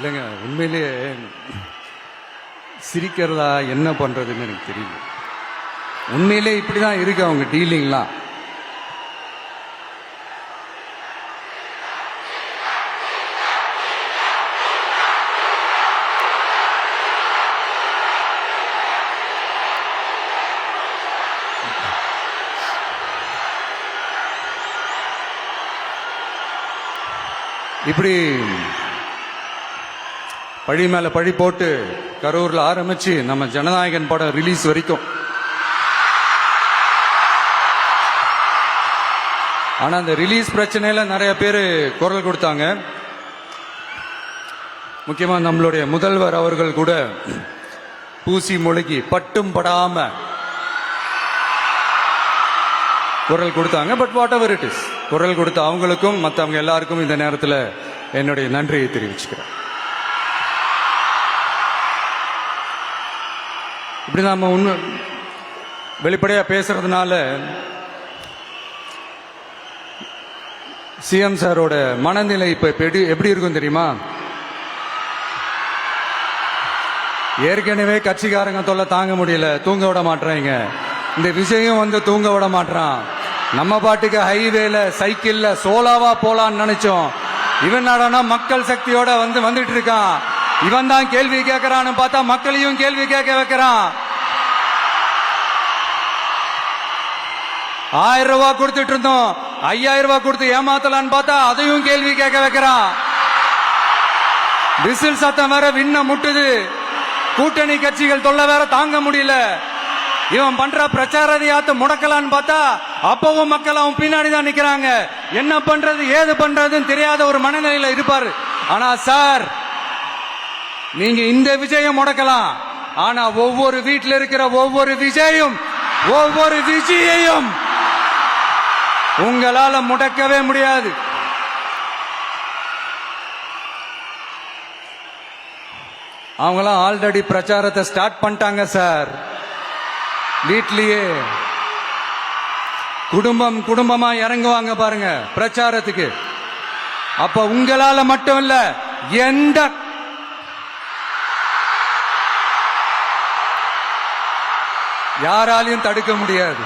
இல்லைங்க, உண்மையிலேயே சிரிக்கிறதா என்ன பண்றதுன்னு எனக்கு தெரியல. உண்மையிலே இப்படிதான் இருக்கு அவங்க டீலிங்லாம். இப்படி பழி மேல பழி போட்டு கரூர்ல ஆரம்பிச்சு நம்ம ஜனநாயகன் படம் ரிலீஸ் வரைக்கும். ஆனா அந்த ரிலீஸ் பிரச்சனையில நிறைய பேர் குரல் கொடுத்தாங்க. முக்கியமா நம்மளுடைய முதல்வர் அவர்கள் கூட பூசி மொழிகி பட்டும் படாம குரல் கொடுத்தாங்க. But what ever it is, குரல் கொடுத்த அவங்களுக்கும் மற்றவங்க எல்லாருக்கும் இந்த நேரத்தில் என்னுடைய நன்றியை தெரிவிச்சுக்கிறேன். இப்படி நாம உண்மை வெளிப்படையா பேசுறதுனால சிஎம் சாரோட மனநிலை இப்ப எப்படி இருக்கும் தெரியுமா? ஏற்கனவே கட்சிக்காரங்க தொல்லை தாங்க முடியல, தூங்க விட மாட்டாங்க. இந்த விஷயம் வந்து தூங்க விட மாட்டான். நம்ம பாட்டுக்கு ஹைவேல சைக்கிள்ல சோலாவா போலான்னு நினைச்சோம். இவன் நாடனா மக்கள் சக்தியோட வந்துட்டு இருக்கான். இவன் தான் கேள்வி கேட்கறான்னு பார்த்தா மக்களையும் கேள்வி கேட்க வைக்கிறான். 1000 ரூபாய் கொடுத்துட்டு இருந்தோம், 5000 ரூபாய் கொடுத்து ஏமாத்தலான்னு பார்த்தா அதையும் கேள்வி கேட்க வைக்கிறான். விசில் சத்தம் வேற விண்ண முட்டுது. கூட்டணி கட்சிகள் தொல்லை வேற தாங்க முடியல. இவன் பண்ற பிரச்சாரத்தையாத்த முடக்கலான்னு பார்த்தா அப்பவும் மக்கள் அவன் பின்னாடி தான் நிக்கிறாங்க. என்ன பண்றது ஏது பண்றதுன்னு தெரியாத ஒரு மனநிலையில இருப்பாரு. ஆனா சார், நீங்க இந்த விஜயம் முடக்கலாம். ஆனா ஒவ்வொரு வீட்டில் இருக்கிற ஒவ்வொரு விஜயையும் உங்களால முடக்கவே முடியாது. அவங்களாம் ஆல்ரெடி பிரச்சாரத்தை ஸ்டார்ட் பண்ணிட்டாங்க சார். வீட்லயே குடும்பமா இறங்குவாங்க பாருங்க பிரச்சாரத்துக்கு. அப்ப உங்களால மட்டும் இல்ல, எந்த யாராலையும் தடுக்க முடியாது.